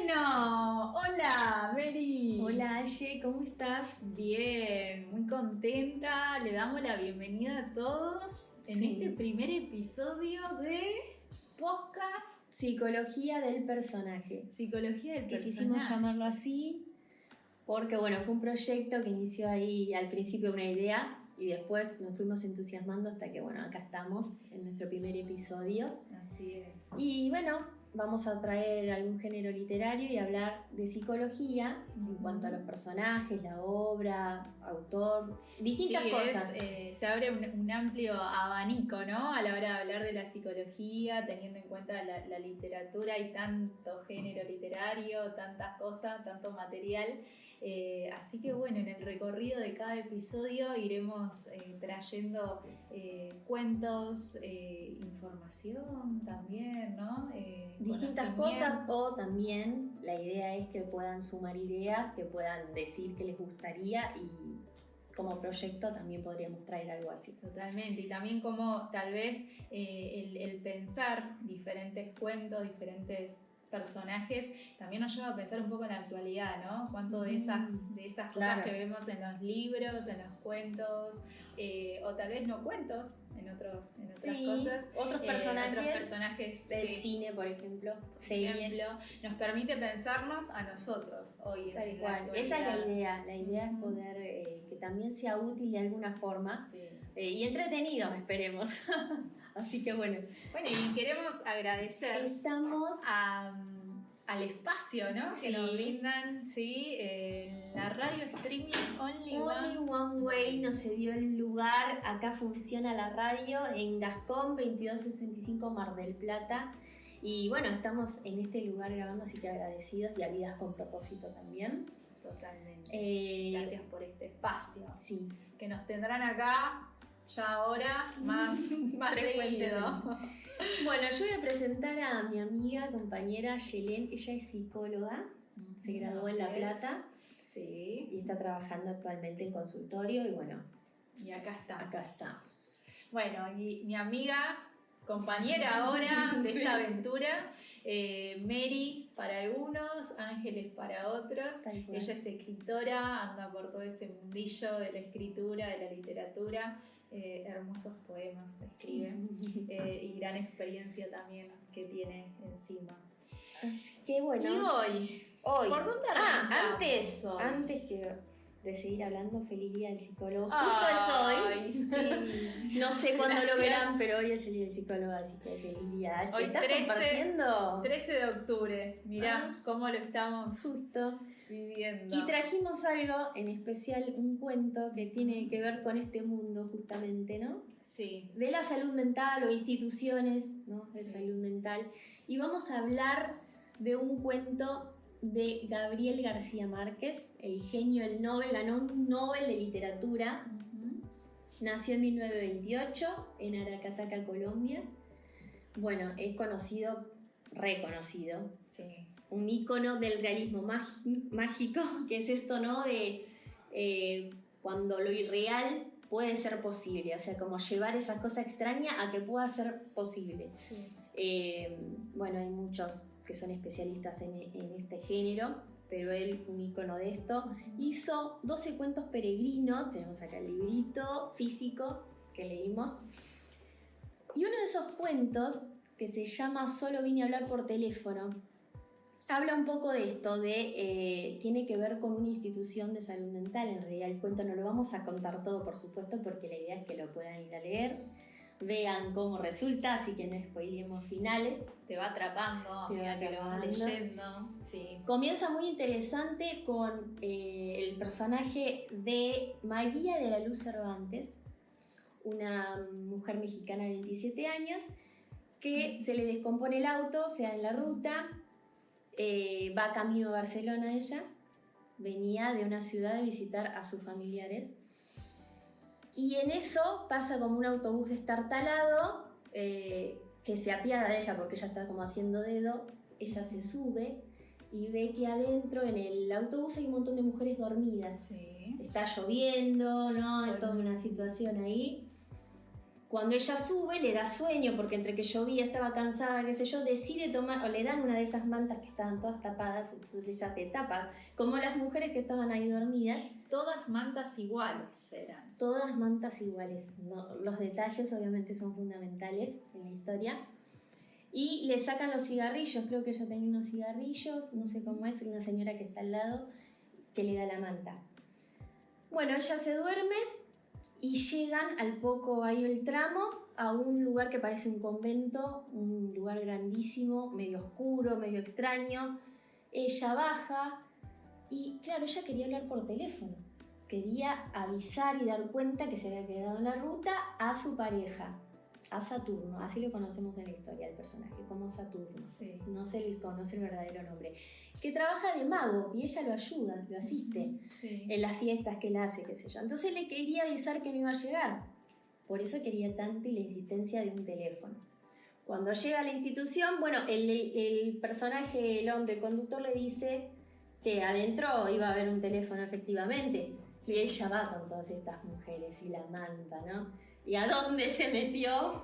Bueno, hola Mary. Hola Aye, ¿cómo estás? Bien, muy contenta. Le damos la bienvenida a todos en este primer episodio de podcast Psicología del personaje. Psicología del Que personaje. quisimos llamarlo así porque fue un proyecto que inició ahí al principio una idea y después nos fuimos entusiasmando hasta que acá estamos en nuestro primer episodio. Así es. Y vamos a traer algún género literario y hablar de psicología en cuanto a los personajes, la obra, autor, distintas cosas. Se abre un amplio abanico, ¿no? A la hora de hablar de la psicología, teniendo en cuenta la literatura. Hay tanto género literario, tantas cosas, tanto material. Así que en el recorrido de cada episodio iremos trayendo cuentos, información también, ¿no? Distintas cosas, o también la idea es que puedan sumar ideas, que puedan decir que les gustaría, y como proyecto también podríamos traer algo así. Totalmente, y también como tal vez el pensar diferentes cuentos, diferentes personajes, también nos lleva a pensar un poco en la actualidad, ¿no? Cuánto de esas cosas que vemos en los libros, en los cuentos, o tal vez no cuentos, en otras cosas. Otros personajes del cine, por ejemplo, nos permite pensarnos a nosotros hoy en la actualidad. Esa es la idea. La idea es poder que también sea útil de alguna forma, y entretenido, esperemos. Así que y queremos agradecer al espacio, ¿no? Que nos brindan, la radio streaming Only One Way nos dio el lugar. Acá funciona la radio en Gascón 2265 Mar del Plata. Y estamos en este lugar grabando, así que agradecidos, y a Vidas con Propósito también. Totalmente. Gracias por este espacio. Sí. Que nos tendrán acá ya ahora más seguido. Yo voy a presentar a mi amiga, compañera Yelén. Ella es psicóloga, se graduó en La Plata. Sí. Y está trabajando actualmente en consultorio y acá estamos. Y mi amiga, compañera ahora de esta aventura, Mary para algunos, Ángeles para otros. Ella es escritora, anda por todo ese mundillo de la escritura, de la literatura, hermosos poemas escribe, y gran experiencia también que tiene encima. Así que y hoy ¿por dónde arrancamos? Antes de seguir hablando, feliz día del psicólogo. Justo es hoy. Sí. No sé cuándo lo verán, pero hoy es el día del psicólogo, así que feliz día. Hoy ¿Estás compartiendo? 13 de octubre. Mirá cómo lo estamos justo viviendo. Y trajimos algo, en especial un cuento que tiene que ver con este mundo justamente, ¿no? Sí. De la salud mental o instituciones, ¿no? De salud mental. Y vamos a hablar de un cuento de Gabriel García Márquez, el genio, el Nobel, ganó un Nobel de literatura. Nació en 1928 en Aracataca, Colombia. Es conocido, reconocido. Sí. Un ícono del realismo mágico, que es esto, ¿no? De cuando lo irreal puede ser posible, o sea, como llevar esas cosas extrañas a que pueda ser posible. Sí. Hay muchos que son especialistas en este género, pero él, un ícono de esto, hizo 12 cuentos peregrinos. Tenemos acá el librito físico que leímos, y uno de esos cuentos, que se llama Solo vine a hablar por teléfono, habla un poco de esto, tiene que ver con una institución de salud mental. En realidad el cuento no lo vamos a contar todo, por supuesto, porque la idea es que lo puedan ir a leer, vean cómo resulta, así que no spoilemos finales. Te va atrapando, que lo vas leyendo. Sí. Comienza muy interesante con el personaje de María de la Luz Cervantes, una mujer mexicana de 27 años, que se le descompone el auto, se da en la ruta, va camino a Barcelona ella, venía de una ciudad de visitar a sus familiares, y en eso pasa como un autobús destartalado, que se apiada de ella porque ella está como haciendo dedo. Ella se sube y ve que adentro en el autobús hay un montón de mujeres dormidas. Sí. Está lloviendo, ¿no? Hay toda una situación ahí. Cuando ella sube, le da sueño, porque entre que llovía, estaba cansada, qué sé yo, decide tomar, o le dan una de esas mantas que estaban todas tapadas, entonces ella te tapa, como las mujeres que estaban ahí dormidas. Todas mantas iguales eran. Todas mantas iguales, ¿no? Los detalles obviamente son fundamentales en la historia. Y le sacan los cigarrillos, creo que ella tenía unos cigarrillos, no sé cómo es, una señora que está al lado, que le da la manta. Bueno, ella se duerme y llegan al poco ahí el tramo a un lugar que parece un convento, un lugar grandísimo, medio oscuro, medio extraño. Ella baja y claro, ella quería hablar por teléfono, quería avisar y dar cuenta que se había quedado en la ruta a su pareja, a Saturno, así lo conocemos en la historia del personaje, como Saturno. Sí. No se les conoce el verdadero nombre. Que trabaja de mago y ella lo ayuda, lo asiste en las fiestas que él hace, qué sé yo. Entonces le quería avisar que no iba a llegar. Por eso quería tanto y la insistencia de un teléfono. Cuando llega a la institución, bueno, el personaje, el hombre, el conductor le dice que adentro iba a haber un teléfono efectivamente. Y ella va con todas estas mujeres y la manta, ¿no? ¿Y a dónde se metió?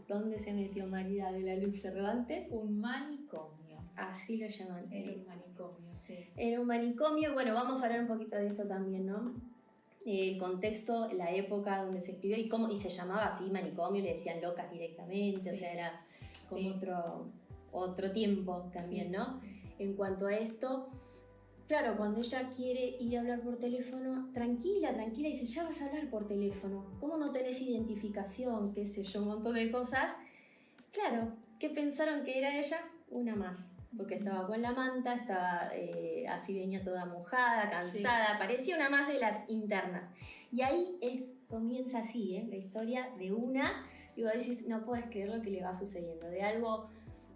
¿Dónde se metió María de la Luz Cervantes? Un manicomio. Así lo llaman. Era un manicomio, sí. Era un manicomio. Bueno, vamos a hablar un poquito de esto también, ¿no? El contexto, la época donde se escribió y se llamaba así manicomio, le decían locas directamente, Sí. O sea, era como Sí. otro tiempo también, Sí, ¿no? sí. En cuanto a esto, claro, cuando ella quiere ir a hablar por teléfono, tranquila, dice, ya vas a hablar por teléfono, ¿cómo no tenés identificación? Qué sé yo, un montón de cosas. Claro, ¿qué pensaron que era ella? Una más, porque estaba con la manta, estaba así, venía toda mojada, cansada, parecía una más de las internas. Y ahí comienza así, la historia de una, y vos decís, no puedes creer lo que le va sucediendo, de algo,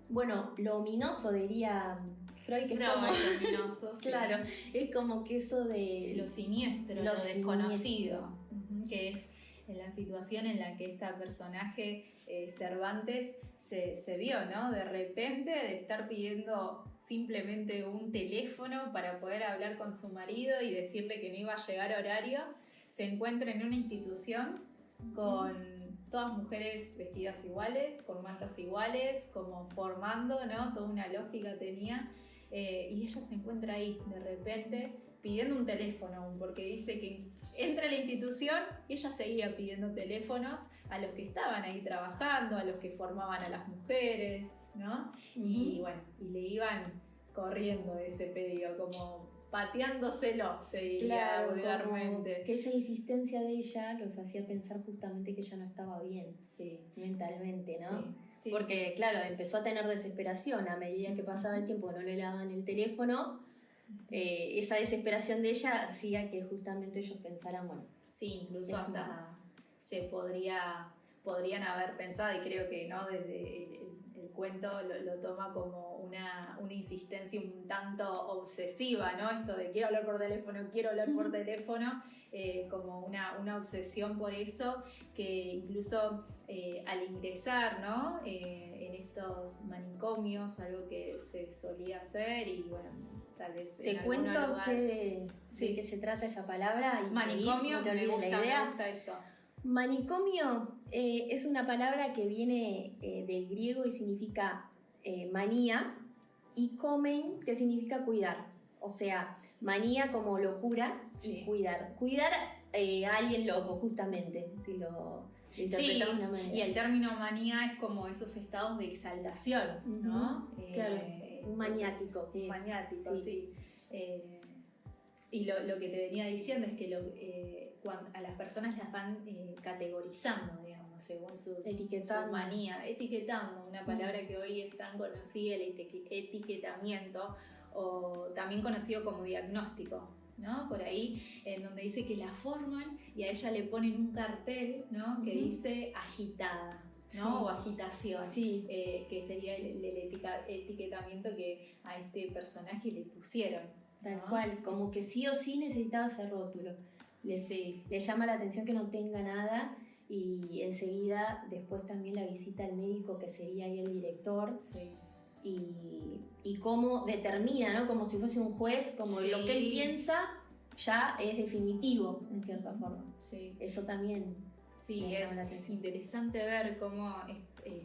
bueno, lo ominoso diría Freud, que es como... luminoso, sí. Claro, es como que eso de... Lo siniestro, lo desconocido, que es en la situación en la que esta personaje Cervantes se vio, ¿no? De repente de estar pidiendo simplemente un teléfono para poder hablar con su marido y decirle que no iba a llegar a horario, se encuentra en una institución con todas mujeres vestidas iguales, con mantas iguales, como formando, ¿no? Toda una lógica tenía. Y ella se encuentra ahí de repente pidiendo un teléfono, porque dice que entra a la institución y ella seguía pidiendo teléfonos a los que estaban ahí trabajando, a los que formaban a las mujeres, ¿no? Y bueno, y le iban corriendo ese pedido, como pateándoselo, se diría vulgarmente. Que esa insistencia de ella los hacía pensar justamente que ella no estaba bien, mentalmente, ¿no? Sí, porque, claro, empezó a tener desesperación a medida que pasaba el tiempo, no le daban el teléfono. Esa desesperación de ella hacía que justamente ellos pensaran, bueno... Sí, incluso hasta podrían haber pensado, y creo que no desde el cuento lo toma como una insistencia un tanto obsesiva, ¿no? Esto de quiero hablar por teléfono, como una obsesión por eso, que incluso al ingresar, ¿no? En estos manicomios, algo que se solía hacer, y bueno, tal vez te cuento que se trata esa palabra y manicomio, me gusta eso. Manicomio es una palabra que viene del griego y significa manía, y comen, que significa cuidar. O sea, manía como locura y cuidar. Cuidar a alguien loco, justamente, si lo interpretamos de una manera. Y el término manía es como esos estados de exaltación, ¿no? Claro, un maniático. Maniático, sí. Y lo que te venía diciendo es que cuando a las personas las van categorizando, digamos, según su manía, etiquetando, una palabra que hoy es tan conocida, el etiquetamiento, o también conocido como diagnóstico, ¿no? Por ahí, en donde dice que la forman y a ella le ponen un cartel, ¿no? Que dice agitada, ¿no? O agitación, que sería el etiquetamiento que a este personaje le pusieron. Tal cual, como que sí o sí necesitaba ese rótulo. Le llama la atención que no tenga nada, y enseguida después también la visita al médico, que sería ahí el director, y cómo determina, ¿no? Como si fuese un juez, como lo que él piensa ya es definitivo, en cierta forma. Eso también Sí, me llama es la atención. interesante ver cómo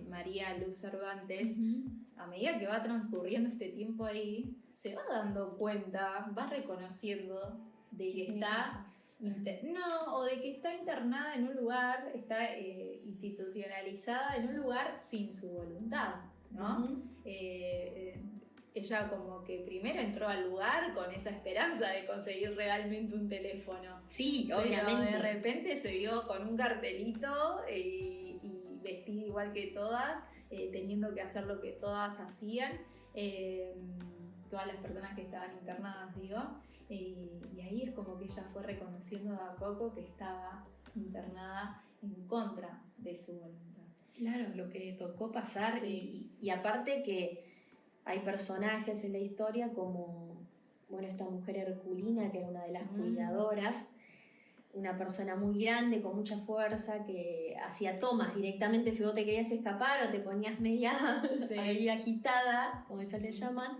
María Luz Cervantes, Ujú. a medida que va transcurriendo este tiempo ahí, se va dando cuenta, va reconociendo de que Tiene está cosas. no, o de que está internada en un lugar, está institucionalizada en un lugar sin su voluntad, ¿no? Ujú. Ella como que primero entró al lugar con esa esperanza de conseguir realmente un teléfono. Sí, Pero obviamente. de repente se vio con un cartelito y vestida igual que todas, teniendo que hacer lo que todas hacían, todas las personas que estaban internadas, digo. Y ahí es como que ella fue reconociendo de a poco que estaba internada en contra de su voluntad. Claro, lo que tocó pasar Sí. y aparte que hay personajes en la historia como, bueno, esta mujer Herculina, que era una de las cuidadoras, una persona muy grande, con mucha fuerza, que hacía tomas directamente si vos te querías escapar o te ponías media Sí. ahí agitada, como ellos le llaman,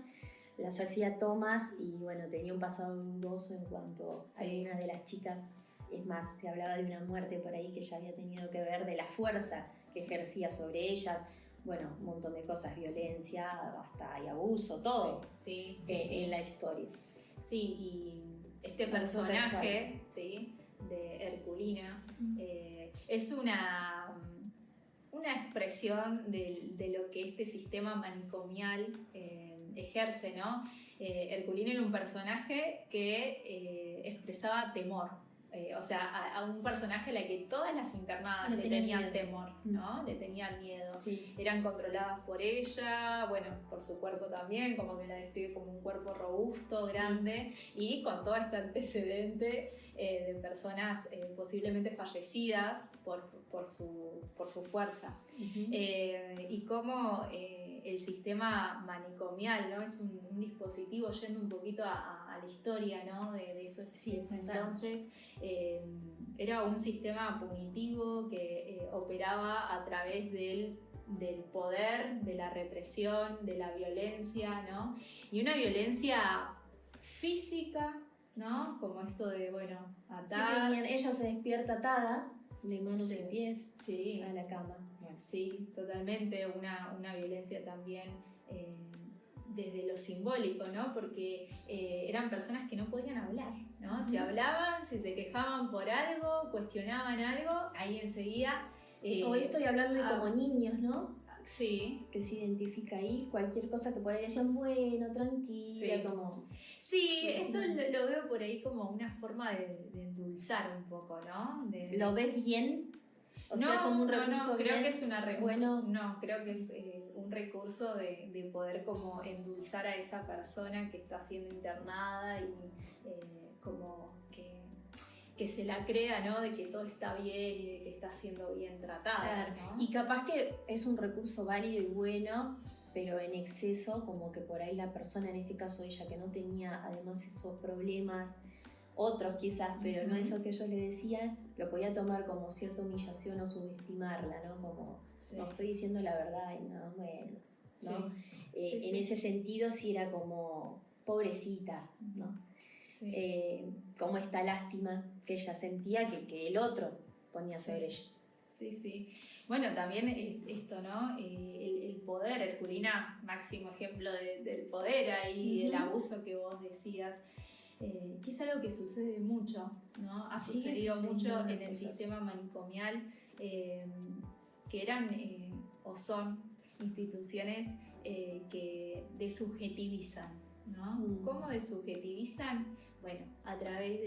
las hacía tomas y bueno, tenía un pasado dudoso en cuanto a una de las chicas. Es más, se hablaba de una muerte por ahí que ya había tenido que ver, de la fuerza que ejercía sobre ellas. Bueno, un montón de cosas, violencia, hasta y abuso, todo Sí, en la historia. Sí, y este Abuso personaje, ¿sí?, de Herculina, es una expresión de lo que este sistema manicomial ejerce, ¿no? Herculina era un personaje que expresaba temor. O sea, a un personaje a la que todas las internadas le tenían temor, ¿no? Le tenían miedo. Sí. Eran controladas por ella, bueno, por su cuerpo también, como que la describe como un cuerpo robusto, grande, y con todo este antecedente de personas posiblemente fallecidas por su fuerza. Y cómo el sistema manicomial, ¿no?, es un dispositivo, yendo un poquito a la historia, ¿no?, de ese entonces, era un sistema punitivo que operaba a través del poder, de la represión, de la violencia, ¿no? Y una violencia física, ¿no? Como esto de, bueno, atar. Ella se despierta atada, de manos y pies, sí, a la cama. Sí, totalmente. Una violencia también desde lo simbólico, ¿no? Porque eran personas que no podían hablar, ¿no? Si hablaban, si se quejaban por algo, cuestionaban algo, ahí enseguida... o esto de hablarle como niños, ¿no? Sí. Que se identifica ahí, cualquier cosa que por ahí decían, bueno, tranquila, sí. como... Sí, eso lo veo por ahí como una forma de endulzar un poco, ¿no? ¿Lo ves bien? O sea, como un recurso creo bien, que es bueno. No, creo que es un recurso de poder como endulzar a esa persona que está siendo internada y como que se la crea, ¿no?, de que todo está bien y de que está siendo bien tratada. Claro. ¿no? Y capaz que es un recurso válido y bueno, pero en exceso, como que por ahí la persona, en este caso ella, que no tenía además esos problemas, otros quizás, pero no eso que ellos le decían, lo podía tomar como cierta humillación o subestimarla, ¿no? Como, no estoy diciendo la verdad y no, bueno, ¿no? En ese sentido sí era como pobrecita, ¿no? Como esta lástima que ella sentía que el otro ponía sobre ella. Sí, sí. Bueno, también esto, ¿no? El poder, Herculina, máximo ejemplo del poder ahí, del abuso que vos decías, que es algo que sucede mucho, ¿no? Ha sucedido mucho en el sistema manicomial, que eran o son instituciones que desubjetivizan, ¿no? ¿Cómo desubjetivizan? Bueno, a través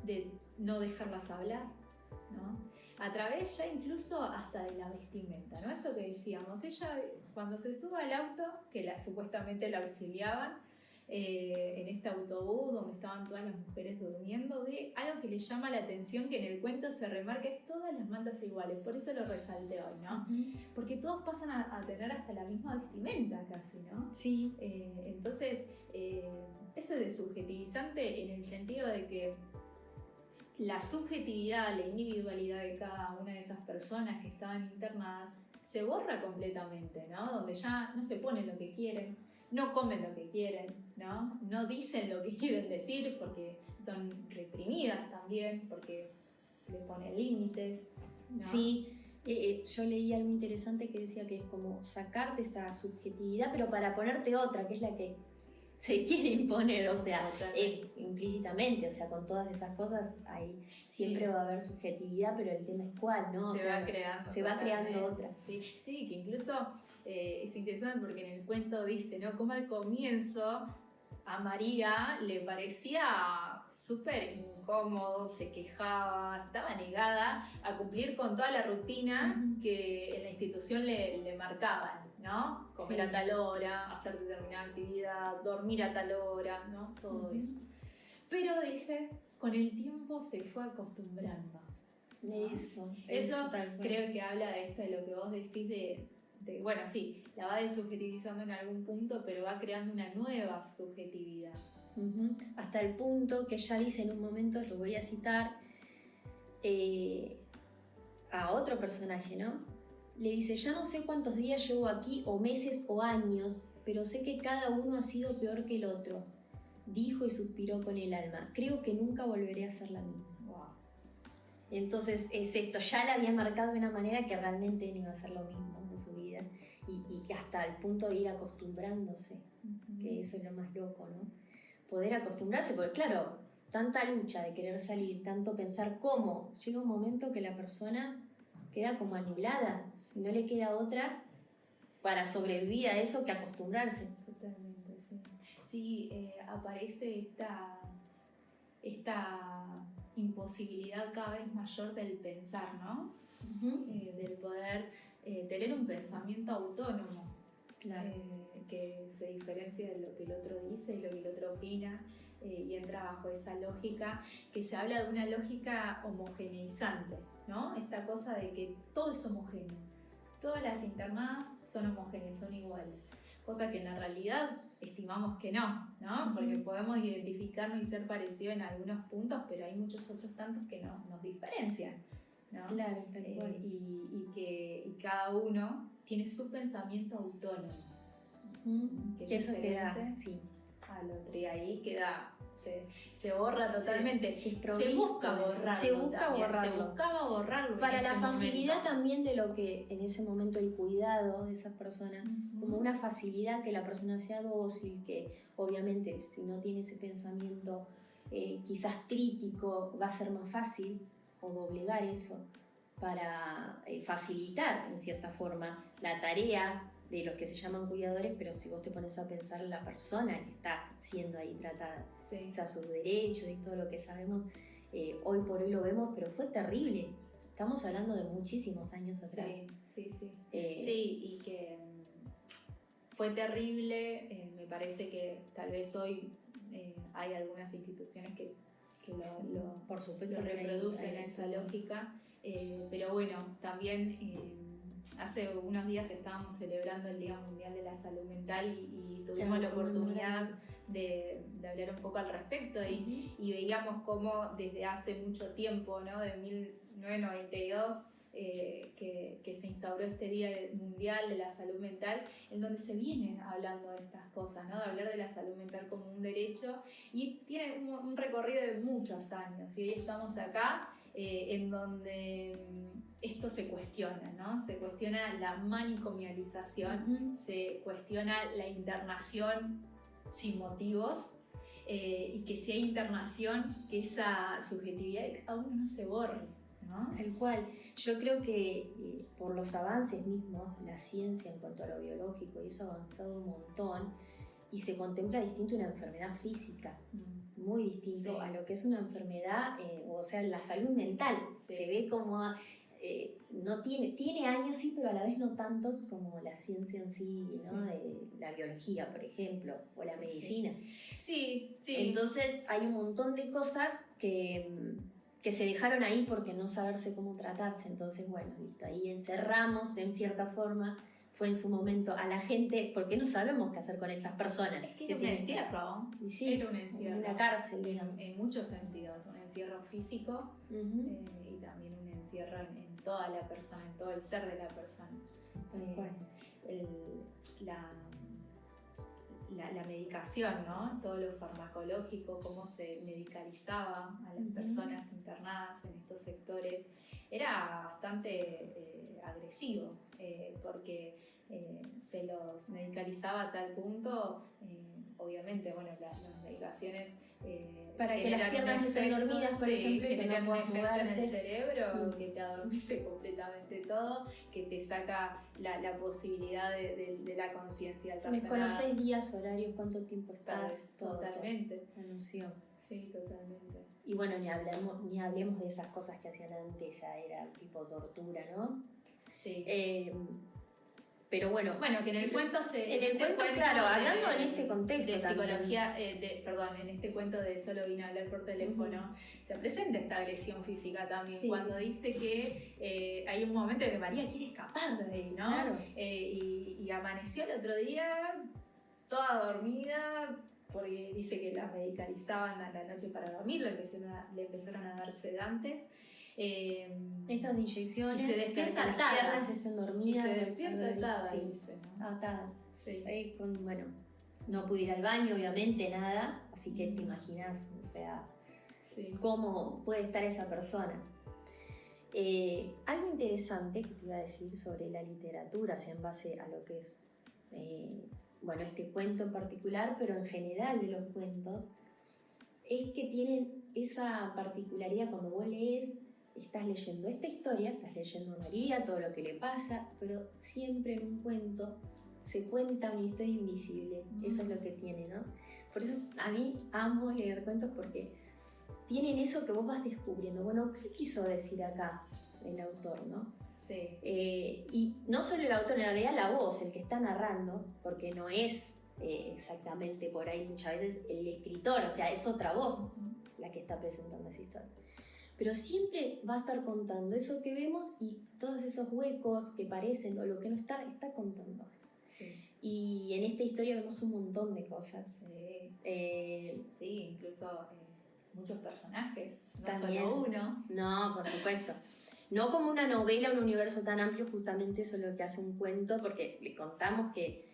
de no dejarlas hablar, ¿no? A través ya incluso hasta de la vestimenta, ¿no? Esto que decíamos, ella cuando se sube al auto, que supuestamente la auxiliaban, en este autobús donde estaban todas las mujeres durmiendo, ve algo que le llama la atención, que en el cuento se remarca, es todas las mantas iguales, por eso lo resalté hoy, ¿no? Porque todos pasan a tener hasta la misma vestimenta casi, ¿no? Sí. Entonces, eso es desubjetivizante en el sentido de que la subjetividad, la individualidad de cada una de esas personas que estaban internadas se borra completamente, ¿no? Donde ya no se ponen lo que quieren, no comen lo que quieren, ¿no? No dicen lo que quieren decir porque son reprimidas también, porque le pone límites, ¿no? Sí, yo leí algo interesante que decía que es como sacarte esa subjetividad, pero para ponerte otra, que es la que se quiere imponer, o sea, implícitamente, o sea, con todas esas cosas ahí siempre va a haber subjetividad, pero el tema es cuál, ¿no? Se va creando otra. Sí, que incluso es interesante porque en el cuento dice, ¿no? Como al comienzo a María le parecía súper incómodo, se quejaba, estaba negada a cumplir con toda la rutina que en la institución le marcaban, ¿no? Comer a tal hora, hacer determinada actividad, dormir a tal hora, ¿no? Todo eso. Pero dice, con el tiempo se fue acostumbrando. ¿No? Eso creo que habla de esto, de lo que vos decís bueno, sí, la va desubjetivizando en algún punto, pero va creando una nueva subjetividad. Hasta el punto que ella dice en un momento, lo voy a citar, a otro personaje, ¿no? Le dice, ya no sé cuántos días llevo aquí, o meses o años, pero sé que cada uno ha sido peor que el otro. Dijo y suspiró con el alma. Creo que nunca volveré a ser la misma. Wow. Entonces es esto, ya la había marcado de una manera que realmente no iba a ser lo mismo en su vida. Y hasta el punto de ir acostumbrándose, que eso es lo más loco, ¿no? Poder acostumbrarse, porque claro, tanta lucha de querer salir, tanto pensar cómo, llega un momento que la persona queda como anulada, si no le queda otra para sobrevivir a eso que acostumbrarse. Totalmente, sí. Sí, aparece esta imposibilidad cada vez mayor del pensar, ¿no? Del poder tener un pensamiento autónomo, claro. Que se diferencia de lo que el otro dice y lo que el otro opina, y entra bajo esa lógica, que se habla de una lógica homogeneizante, ¿no? Esta cosa de que todo es homogéneo, todas las internadas son homogéneas, son iguales, cosa que en la realidad estimamos que no, ¿no? Porque podemos identificarnos y ser parecidos en algunos puntos, pero hay muchos otros tantos que nos diferencian, ¿no? Claro, tal cual. Y cada uno tiene su pensamiento autónomo, que eso queda, sí, al otro, y ahí queda, se borra totalmente, se busca buscaba borrarlo para la facilidad momento. También de lo que en ese momento el cuidado de esa persona, como una facilidad que la persona sea dócil, que obviamente si no tiene ese pensamiento quizás crítico va a ser más fácil o doblegar eso para facilitar en cierta forma la tarea de los que se llaman cuidadores, pero si vos te pones a pensar en la persona que está siendo ahí tratada, o sea, sus derechos y todo lo que sabemos, hoy por hoy lo vemos, pero fue terrible. Estamos hablando de muchísimos años atrás. Sí, y que fue terrible. Me parece que tal vez hoy hay algunas instituciones que por supuesto, lo reproducen esa lógica, pero bueno, también hace unos días estábamos celebrando el Día Mundial de la Salud Mental y tuvimos la oportunidad de hablar un poco al respecto y veíamos cómo desde hace mucho tiempo, ¿no? De 1992, que se instauró este Día Mundial de la Salud Mental, en donde se viene hablando de estas cosas, ¿no? De hablar de la salud mental como un derecho, y tiene un recorrido de muchos años, y hoy estamos acá en donde esto se cuestiona, ¿no? Se cuestiona la manicomialización, se cuestiona la internación sin motivos, y que si hay internación, que esa subjetividad de cada uno no se borre, ¿no? Tal cual. Yo creo que por los avances mismos, la ciencia en cuanto a lo biológico, y eso ha avanzado un montón, y se contempla distinto una enfermedad física, muy distinto a lo que es una enfermedad, o sea, la salud mental. Se ve como, no tiene años, sí, pero a la vez no tantos como la ciencia en sí, ¿no? De la biología, por ejemplo, o la medicina. Sí. Entonces hay un montón de cosas que se dejaron ahí porque no saberse cómo tratarse. Entonces, bueno, listo, ahí encerramos en cierta forma. Fue en su momento a la gente, porque no sabemos qué hacer con estas personas. Es que era un encierro. Sí, era un encierro. Una cárcel, digamos. En muchos sentidos, un encierro físico, y también un encierro en toda la persona, en todo el ser de la persona. la medicación, ¿no? Todo lo farmacológico, cómo se medicalizaba a las personas internadas en estos sectores, era bastante agresivo, porque se los medicalizaba a tal punto, obviamente, bueno, las medicaciones para que las piernas estén dormidas, por ejemplo, y que no puedas efecto en el moverte. cerebro, que te adormece completamente todo, que te saca la posibilidad de la conciencia al razonar. Desconoces días, horarios, cuánto tiempo estás, totalmente. La noción. Sí, totalmente. Y bueno, ni hablemos de esas cosas que hacían antes, ya era tipo tortura, ¿no? Sí. Pero bueno, que en el cuento claro, hablando en este contexto de también. psicología, en este cuento de Solo vine a hablar por teléfono, se presenta esta agresión física también, cuando dice que hay un momento en que María quiere escapar de ahí, ¿no? Claro. Y amaneció el otro día toda dormida, porque dice que la medicalizaban a la noche para dormir, le empezaron a dar sedantes. Estas de inyecciones, y se despierta que las piernas estén dormidas. Y se despierta atada, sí. dice, ¿no? Atada. Sí. Bueno, no pude ir al baño, obviamente, nada, así que te imaginas, o sea, cómo puede estar esa persona. Algo interesante que te iba a decir sobre la literatura, o sea, en base a lo que es, este cuento en particular, pero en general de los cuentos, es que tienen esa particularidad cuando vos lees. Estás leyendo esta historia, estás leyendo a María, todo lo que le pasa, pero siempre en un cuento se cuenta una historia invisible. Eso es lo que tiene, ¿no? Por eso a mí amo leer cuentos, porque tienen eso que vos vas descubriendo. Bueno, ¿qué quiso decir acá el autor, no? Sí. Y no solo el autor, en realidad la voz, el que está narrando, porque no es exactamente por ahí muchas veces el escritor, o sea, es otra voz la que está presentando esa historia. Pero siempre va a estar contando eso que vemos y todos esos huecos que parecen o lo que no está contando. Sí. Y en esta historia vemos un montón de cosas. Sí, incluso muchos personajes, no también. Solo uno. No, por supuesto. No como una novela, un universo tan amplio, justamente eso es lo que hace un cuento, porque le contamos que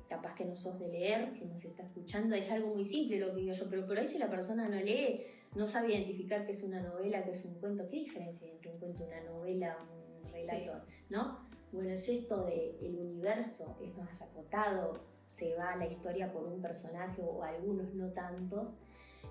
capaz que no sos de leer, si nos está escuchando, es algo muy simple lo que digo yo, pero por ahí si la persona no lee, no sabe identificar qué es una novela, qué es un cuento. ¿Qué diferencia hay entre un cuento, una novela, un relato? ¿No? Bueno, es esto de el universo, es más acotado, se va la historia por un personaje o algunos no tantos,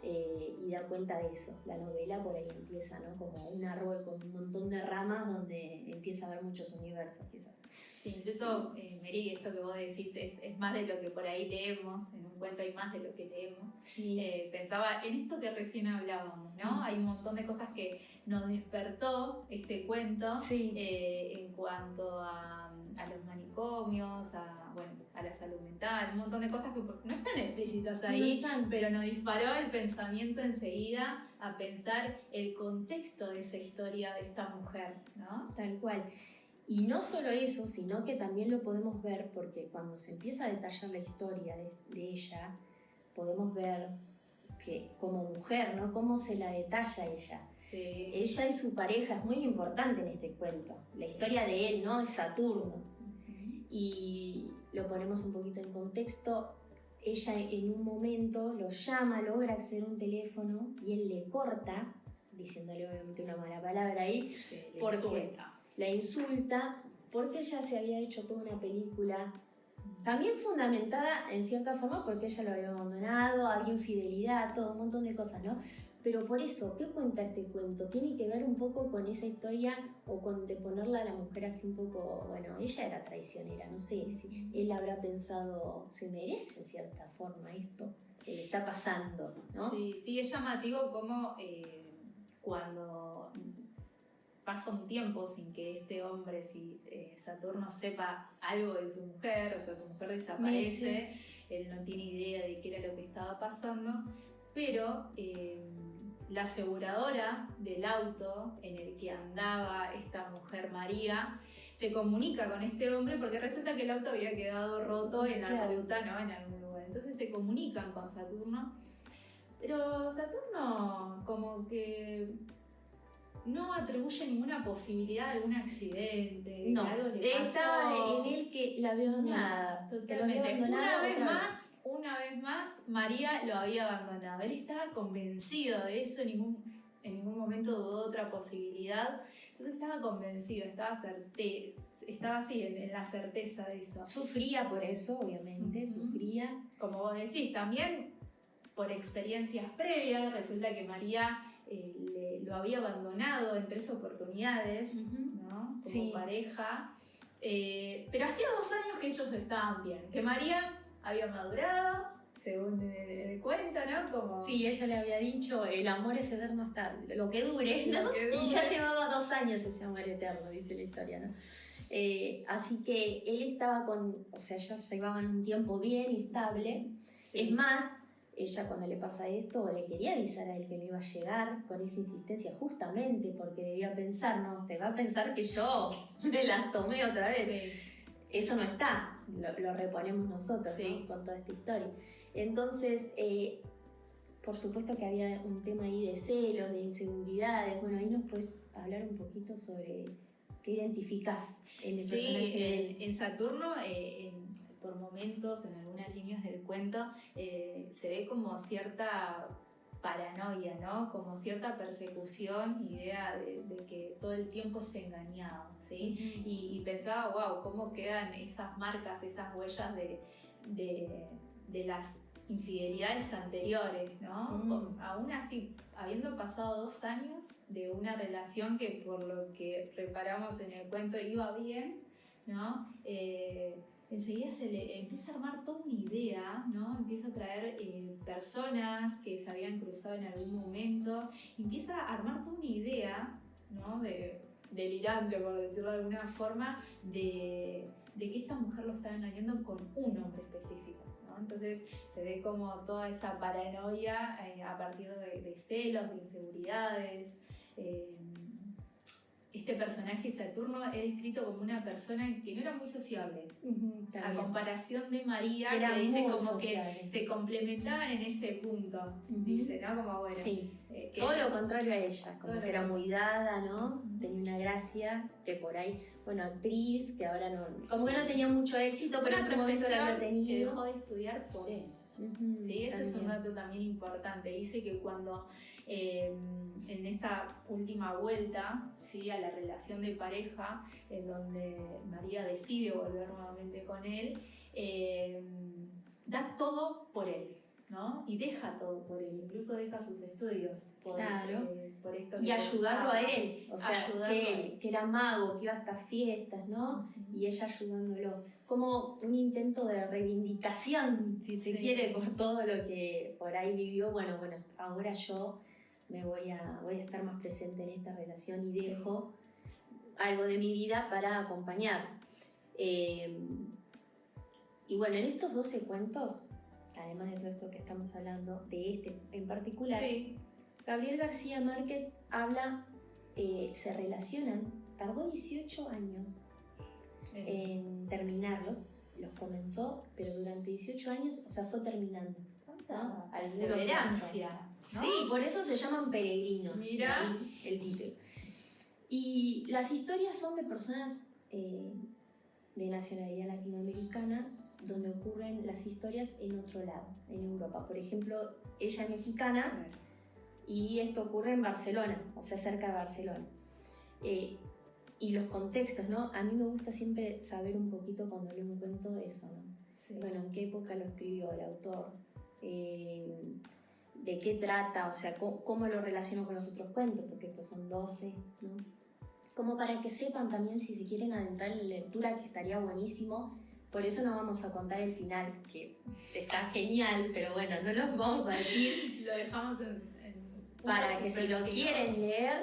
y da cuenta de eso. La novela por ahí empieza, ¿no? Como un árbol con un montón de ramas donde empieza a haber muchos universos, quizás. Sí, incluso, Mary, esto que vos decís es más de lo que por ahí leemos, en un cuento hay más de lo que leemos. Sí. Pensaba en esto que recién hablábamos, ¿no? Hay un montón de cosas que nos despertó este cuento, en cuanto a los manicomios, a la salud mental, un montón de cosas que no están explícitas ahí, pero nos disparó el pensamiento enseguida a pensar el contexto de esa historia de esta mujer, ¿no? Tal cual. Y no solo eso, sino que también lo podemos ver porque cuando se empieza a detallar la historia de ella, podemos ver que como mujer, ¿no? Cómo se la detalla ella. Sí. Ella y su pareja es muy importante en este cuento. La historia de él, ¿no? De Saturno. Y lo ponemos un poquito en contexto. Ella en un momento lo llama, logra acceder a un teléfono y él le corta, diciéndole obviamente una mala palabra ahí, porque la insulta, porque ella se había hecho toda una película, también fundamentada en cierta forma porque ella lo había abandonado, había infidelidad, todo un montón de cosas, ¿no? Pero por eso, ¿qué cuenta este cuento? Tiene que ver un poco con esa historia o con de ponerla a la mujer así un poco, bueno, ella era traicionera, no sé si él habrá pensado, se merece en cierta forma esto que le está pasando, ¿no? Sí, es llamativo como cuando pasa un tiempo sin que este hombre, Saturno, sepa algo de su mujer, o sea, su mujer desaparece, él no tiene idea de qué era lo que estaba pasando, pero la aseguradora del auto en el que andaba esta mujer María se comunica con este hombre porque resulta que el auto había quedado roto en la ruta, ¿no? En algún lugar. Entonces se comunican con Saturno, pero Saturno como que no atribuye ninguna posibilidad de algún accidente, no, que algo le pasó. Estaba en él que la vio abandonada. Totalmente. Una María lo había abandonado. Él estaba convencido de eso, en ningún momento dudó otra posibilidad. Entonces estaba convencido, estaba así, en la certeza de eso. Sufría por eso, obviamente, sufría. Como vos decís, también por experiencias previas, resulta que María lo había abandonado en 3 oportunidades, ¿no? Como pareja. Pero hacía 2 años que ellos estaban bien, que María había madurado, según el cuento, ¿no? Como... Sí, ella le había dicho, el amor es eterno hasta lo que dure, ¿no? Lo que dure. Y ya llevaba 2 años ese amor eterno, dice la historia, ¿no? Así que él estaba ya llevaban un tiempo bien y estable. Sí. Es más, ella cuando le pasa esto le quería avisar a él que no iba a llegar con esa insistencia, justamente porque debía pensar, no, te va a pensar que yo me las tomé otra vez. Sí. Eso no está, lo reponemos nosotros, sí, ¿no? Con toda esta historia. Entonces, por supuesto que había un tema ahí de celos, de inseguridades. Bueno, ahí nos puedes hablar un poquito sobre qué identificás en el personaje de él. En Saturno, por momentos, en algunas líneas del cuento, se ve como cierta paranoia, ¿no? Como cierta persecución, idea de que todo el tiempo es engañado, ¿sí? Y pensaba, wow, cómo quedan esas marcas, esas huellas de las infidelidades anteriores, ¿no? Aún así, habiendo pasado 2 años de una relación que, por lo que reparamos en el cuento, iba bien, ¿no? Enseguida se le empieza a armar toda una idea, ¿no? Empieza a traer personas que se habían cruzado en algún momento, empieza a armar toda una idea, ¿no? Delirante, por decirlo de alguna forma, de que esta mujer lo estaba engañando con un hombre específico, ¿no? Entonces se ve como toda esa paranoia a partir de celos, de inseguridades. Este personaje Saturno es descrito como una persona que no era muy sociable, a comparación de María, que dice como sociable, que se complementaban en ese punto, dice, ¿no? Como bueno. Sí. Todo lo contrario a ella, como que era muy dada, ¿no? Tenía una gracia, que por ahí, bueno, actriz, que ahora no, como que no tenía mucho éxito, pero en su momento la había tenido. Que dejó de estudiar por él. Sí, ese es un dato también importante. Dice que cuando en esta última vuelta, ¿sí? A la relación de pareja, en donde María decide volver nuevamente con él, da todo por él, ¿no? Y deja todo por él, incluso deja sus estudios por esto. Y ayudarlo a él, o sea, que era mago, que iba a estas fiestas, ¿no? Y ella ayudándolo. Como un intento de reivindicación, si se quiere, por todo lo que por ahí vivió. Bueno, ahora yo me voy a estar más presente en esta relación y dejo algo de mi vida para acompañar. Y bueno, en estos 12 cuentos, además de esto que estamos hablando, de este en particular, Gabriel García Márquez habla, se relacionan, tardó 18 años en terminarlos, los comenzó, pero durante 18 años, o sea, fue terminando. ¿No? Perseverancia, ¿no? Sí, por eso se llaman peregrinos. Mira el título. Y las historias son de personas de nacionalidad latinoamericana, donde ocurren las historias en otro lado, en Europa. Por ejemplo, ella es mexicana y esto ocurre en Barcelona, o sea, cerca de Barcelona. Y los contextos, ¿no? A mí me gusta siempre saber un poquito cuando leo un cuento de eso, ¿no? Sí. Bueno, en qué época lo escribió el autor, de qué trata, o sea, cómo lo relaciono con los otros cuentos, porque estos son 12, ¿no? Como para que sepan también, si se quieren adentrar en la lectura, que estaría buenísimo. Por eso no vamos a contar el final, que está genial, pero bueno, no lo vamos a decir. Lo dejamos para que si lo quieren leer,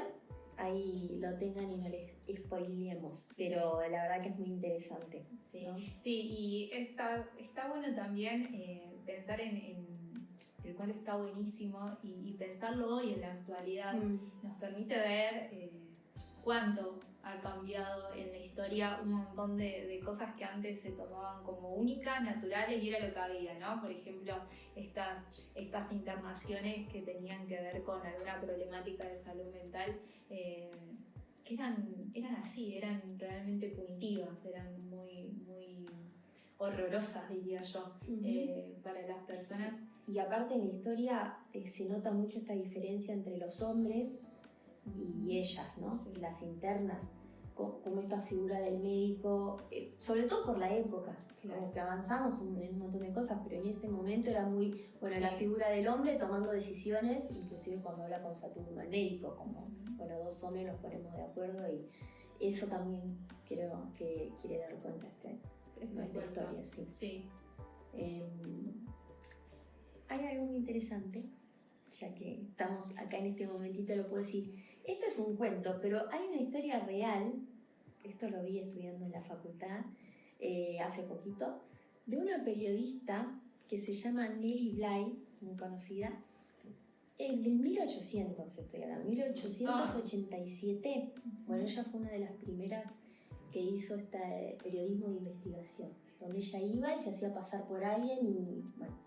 ahí lo tengan y no les spoileemos. Pero la verdad que es muy interesante. Sí, ¿no? Sí, y está bueno también pensar en el cual está buenísimo y pensarlo hoy en la actualidad. Nos permite ver cuánto ha cambiado en la historia un montón de cosas que antes se tomaban como únicas, naturales, y era lo que había, ¿no? Por ejemplo, estas internaciones que tenían que ver con alguna problemática de salud mental, que eran así, eran realmente punitivas, eran muy, muy horrorosas, diría yo, para las personas. personas. Y aparte en la historia se nota mucho esta diferencia entre los hombres y ellas, ¿no? Sí. Las internas, como esta figura del médico, sobre todo por la época, Claro. como que avanzamos en un montón de cosas, pero en ese momento era muy, bueno, Sí. la figura del hombre tomando decisiones, inclusive cuando habla con Saturno, el médico, como, bueno, dos hombres nos ponemos de acuerdo, y eso también creo que quiere dar cuenta esta historia, sí. Sí. Hay algo muy interesante, ya que estamos acá en este momentito, lo puedo decir. Este es un cuento, pero hay una historia real, esto lo vi estudiando en la facultad hace poquito, de una periodista que se llama Nellie Bly, muy conocida, del 1800, estoy hablando, 1887. Bueno, ella fue una de las primeras que hizo este periodismo de investigación, donde ella iba y se hacía pasar por alguien y, bueno,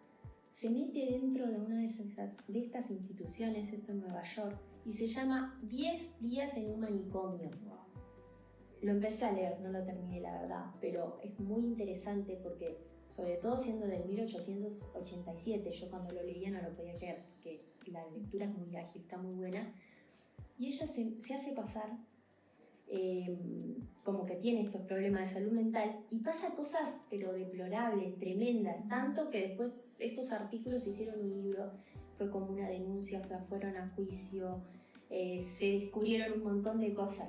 se mete dentro de una de estas instituciones, esto en Nueva York, y se llama 10 días en un manicomio. Wow. Lo empecé a leer, no lo terminé la verdad, pero es muy interesante porque, sobre todo siendo del 1887, yo cuando lo leía no lo podía creer, porque la lectura es muy ágil, está muy buena, y ella se hace pasar como que tiene estos problemas de salud mental y pasa cosas pero deplorables, tremendas, tanto que después estos artículos se hicieron un libro, fue como una denuncia, fueron a juicio, se descubrieron un montón de cosas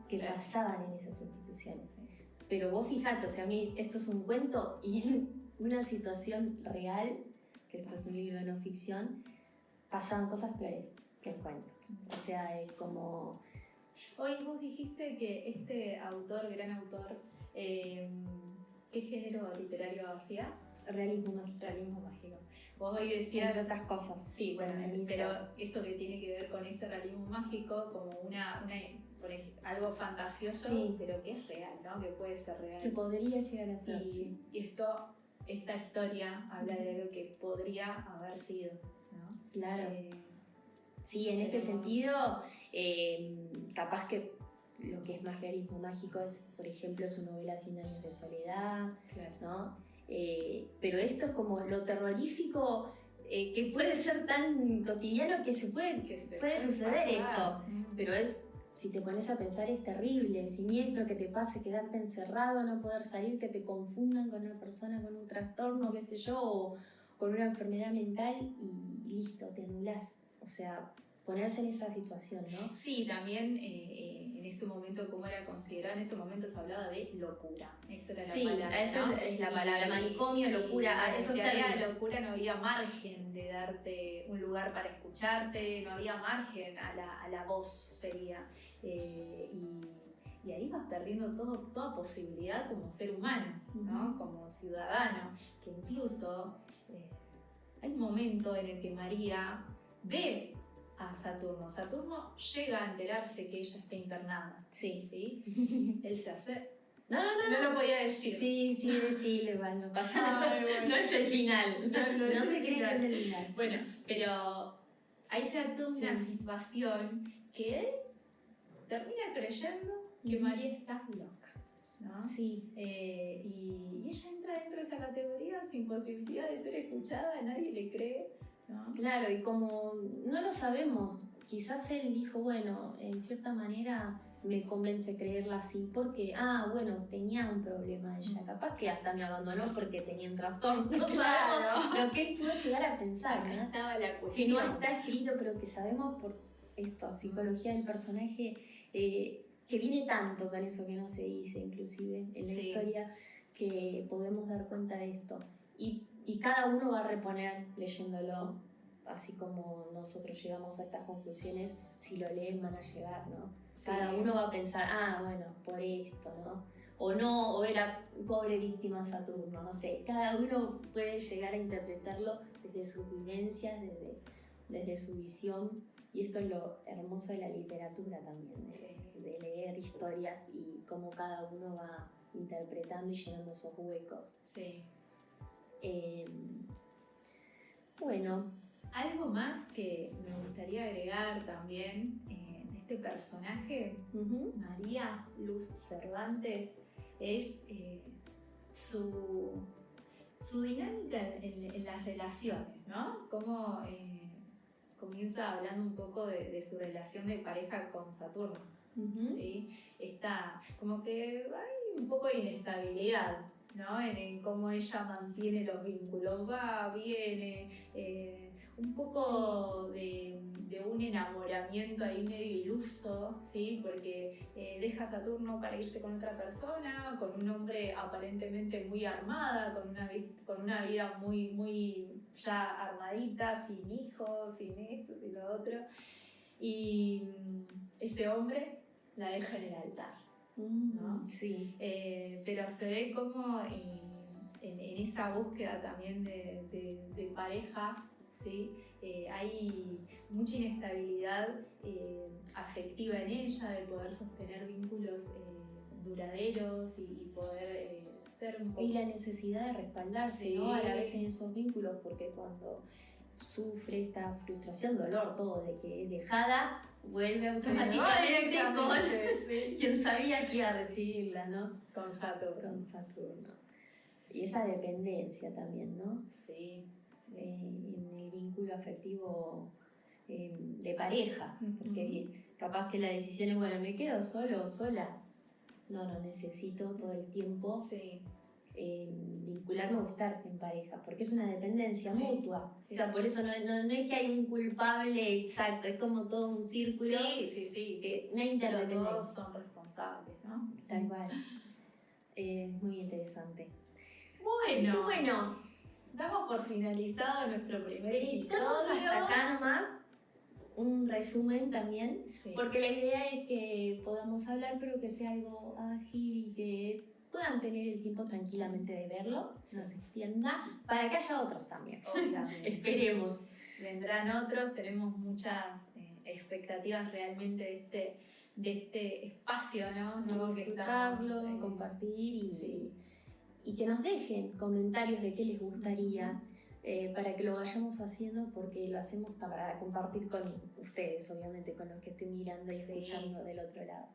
que pasaban en esas instituciones. Pero vos fijate, o sea, a mí esto es un cuento y en una situación real, que esto es un libro de no ficción, pasaban cosas peores que el cuento. O sea, es como... Hoy vos dijiste que este autor, gran autor, ¿qué género literario hacía? Realismo mágico. Realismo mágico. Vos hoy decías... Entre otras cosas. Sí, bueno, pero esto que tiene que ver con ese realismo mágico como algo fantasioso, sí, pero que es real, ¿no? Que puede ser real. Que podría llegar a ser, sí. Y esta historia habla de algo que podría haber sido, ¿no? Claro. Sí, en este sentido, capaz que lo que es más realismo mágico es, por ejemplo, su novela 100 años de soledad, claro, ¿no? Pero esto es como lo terrorífico que puede ser tan cotidiano que puede suceder esto, pero si te pones a pensar, es terrible, siniestro que te pase quedarte encerrado, no poder salir, que te confundan con una persona con un trastorno, qué sé yo, o con una enfermedad mental y listo, te anulás. O sea, ponerse en esa situación, ¿no? Sí, también en ese momento, como era considerado, en ese momento se hablaba de locura. Esa era la palabra. Sí, esa es la palabra, manicomio, locura. Si había locura, no había margen de darte un lugar para escucharte, no había margen a la voz, sería. Y ahí vas perdiendo toda posibilidad como ser humano, ¿no? Como ciudadano, que incluso hay un momento en el que María ve a Saturno. Saturno llega a enterarse que ella está internada. Sí. Él se hace... No lo podía decir. Sí, decirlo igual, no pasa nada. Bueno. No es el final. No se cree que es el final. Bueno, pero ahí se da toda una situación que él termina creyendo que María está loca, ¿no? Sí. Y ella entra dentro de esa categoría sin posibilidad de ser escuchada, nadie le cree, ¿no? Claro, y como no lo sabemos, quizás él dijo, bueno, en cierta manera me convence creerla así, porque, bueno, tenía un problema ella, capaz que hasta me abandonó porque tenía un trastorno, no sabemos lo que él pudo llegar a pensar, ¿no? Estaba la Que cuestión. no está escrito, pero que sabemos por esto, psicología del personaje, que viene tanto con eso que no se dice, inclusive en la historia, que podemos dar cuenta de esto. Y cada uno va a reponer leyéndolo, así como nosotros llegamos a estas conclusiones, si lo leen van a llegar, ¿no? Sí. Cada uno va a pensar, bueno, por esto, ¿no? O no, o era pobre víctima Saturno, no sé. Cada uno puede llegar a interpretarlo desde sus vivencias, desde su visión. Y esto es lo hermoso de la literatura también, de leer historias y cómo cada uno va interpretando y llenando esos huecos. Sí. Bueno. Algo más que me gustaría agregar también de este personaje, María Luz Cervantes, es su su dinámica en las relaciones, ¿no? Cómo comienza hablando un poco de su relación de pareja con Saturno, ¿sí? Está como que hay un poco de inestabilidad, ¿no? En cómo ella mantiene los vínculos, va, viene, un poco de un enamoramiento ahí medio iluso, ¿sí? Porque deja a Saturno para irse con otra persona, con un hombre aparentemente muy armada, con una vida muy, muy ya armadita, sin hijos, sin esto, sin lo otro. Y ese hombre la deja en el altar, ¿no? Sí. Pero se ve como en esa búsqueda también de parejas, ¿sí? Hay mucha inestabilidad afectiva en ella, de poder sostener vínculos duraderos y poder ser un poco... Y la necesidad de respaldarse, sí, ¿no? A la vez en esos vínculos, porque cuando sufre esta frustración, dolor, todo, de que es dejada, vuelve automáticamente con sí. quien sabía que iba a recibirla, ¿no? Con Saturno. Con Saturno. Y esa dependencia también, ¿no? Sí. En el vínculo afectivo de pareja, porque capaz que la decisión es, bueno, me quedo solo o sola. No, necesito todo el tiempo vincularme o estar en pareja, porque es una dependencia mutua. Sí. O sea, por eso no es que hay un culpable exacto, es como todo un círculo. Sí. Que una interdependencia. Todos son responsables, ¿no? Tal cual. Es muy interesante. Bueno. Qué bueno. Damos por finalizado nuestro primer episodio. Estamos hasta acá nomás. Un resumen también, porque la idea es que podamos hablar, pero que sea algo ágil y que puedan tener el tiempo tranquilamente de verlo, no se extienda, para que haya otros también. Obviamente. Esperemos. Vendrán otros, tenemos muchas expectativas realmente de este espacio, ¿no? Nuevo que estamos, compartir y que nos dejen comentarios de qué les gustaría. Para que lo vayamos haciendo, porque lo hacemos para compartir con ustedes, obviamente, con los que estén mirando y escuchando del otro lado.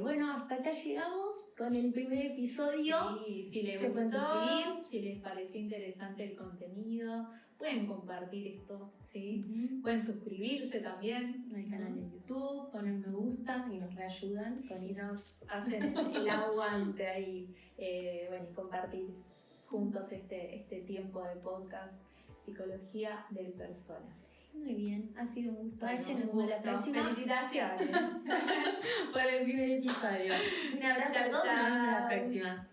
Bueno, hasta acá llegamos con el primer episodio. Sí, si les gustó, si les pareció interesante el contenido, pueden compartir esto, ¿sí? Pueden suscribirse también al canal de YouTube, poner me gusta y nos reayudan con eso. Nos hacen el aguante ahí, bueno, y compartir juntos este tiempo de podcast Psicología del Personaje. Muy bien, ha sido un gusto. Nos vemos la próxima. Felicitaciones por el primer episodio. Un abrazo a todos y nos vemos la próxima.